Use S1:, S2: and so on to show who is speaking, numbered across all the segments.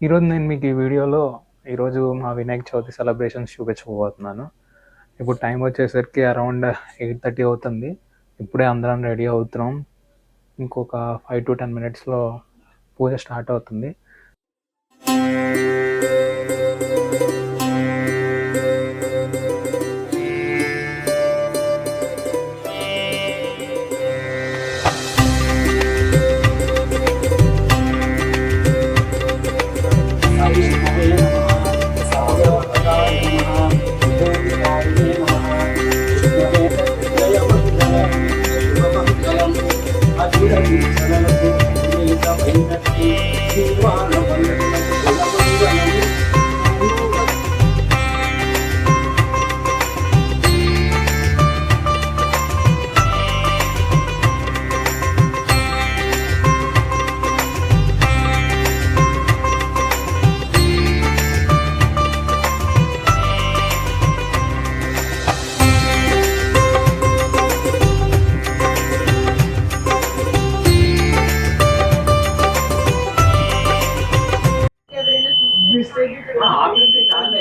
S1: ఈరోజు నేను మీకు ఈ వీడియోలో ఈరోజు మా వినాయక చవితి సెలబ్రేషన్స్ చూపించబోతున్నాను. ఇప్పుడు టైం వచ్చేసరికి అరౌండ్ 8:30 అవుతుంది. ఇప్పుడే అందరం రెడీ అవుతున్నాం. ఇంకొక 5 to 10 మినిట్స్లో పూజ స్టార్ట్ అవుతుంది.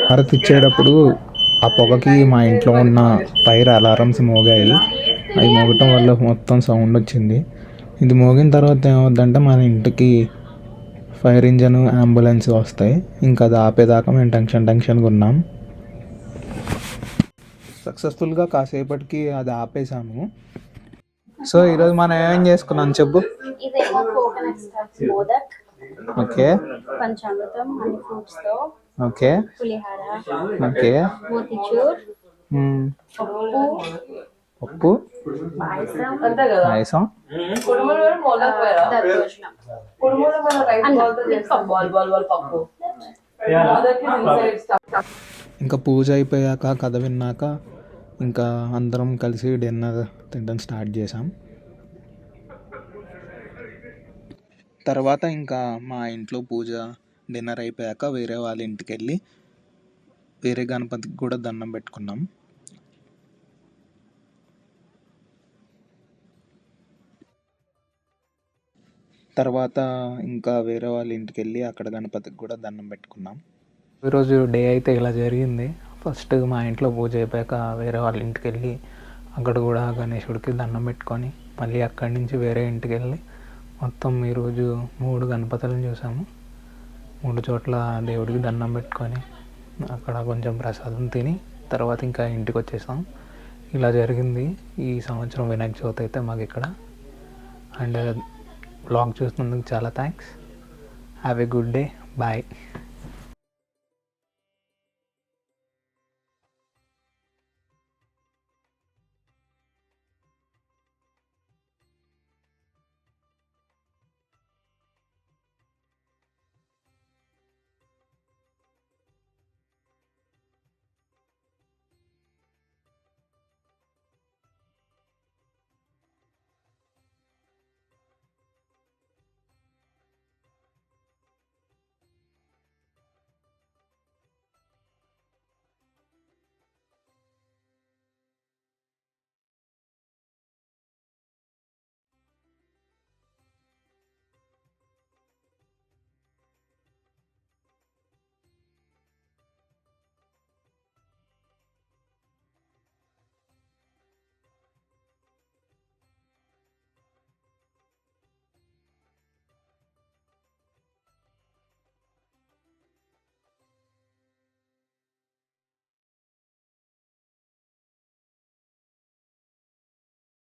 S1: హారతి ఇచ్చేటప్పుడు ఆ పొగకి మా ఇంట్లో ఉన్న ఫైర్ అలారమ్స్ మోగాయి. అవి మోగటం వల్ల మొత్తం సౌండ్ వచ్చింది. ఇది మోగిన తర్వాత ఏమవుద్దంటే మన ఇంటికి ఫైర్ ఇంజన్, అంబులెన్స్ వస్తాయి. ఇంకా అది ఆపేదాకా మేము టెన్షన్గా ఉన్నాం. సక్సెస్ఫుల్గా కాసేపటికి అది ఆపేసాము. సో ఈరోజు మనం ఏమేం చేసుకున్నాం చెప్పు. ఓకే,
S2: పంచామృతం అన్ని ఫ్రూట్స్ తో,
S1: ఓకే,
S2: పులిహార,
S1: ఓకే,
S2: మోతిచూర్,
S1: పప్పు, పాయసం,
S2: దద్దోజనం,
S1: ఇంకా పూజ అయిపోయాక కథ విన్నాక ఇంకా అందరం కలిసి డిన్నర్ తినడం స్టార్ట్ చేసాం. తర్వాత ఇంకా మా ఇంట్లో పూజ డిన్నర్ అయిపోయాక వేరే వాళ్ళ ఇంటికి వెళ్ళి వేరే గణపతికి కూడా దండం పెట్టుకున్నాం. తర్వాత ఇంకా వేరే వాళ్ళ ఇంటికి వెళ్ళి అక్కడ గణపతికి కూడా దండం పెట్టుకున్నాం. ఈరోజు డే అయితే ఇలా జరిగింది. ఫస్ట్ మా ఇంట్లో పూజ అయిపోయాక వేరే వాళ్ళ ఇంటికి వెళ్ళి అక్కడ కూడా గణేశుడికి దండం పెట్టుకొని మళ్ళీ అక్కడి నుంచి వేరే ఇంటికి వెళ్ళి మొత్తం ఈరోజు 3 గణపతులను చూసాము. 3 చోట్ల దేవుడికి దండం పెట్టుకొని అక్కడ కొంచెం ప్రసాదం తిని తర్వాత ఇంకా ఇంటికి వచ్చేసాం. ఇలా జరిగింది ఈ సంవత్సరం వినాయక చవితి అయితే మాకు ఇక్కడ. అండ్ బ్లాగ్ చూస్తున్నందుకు చాలా thanks. Have a good day. Bye.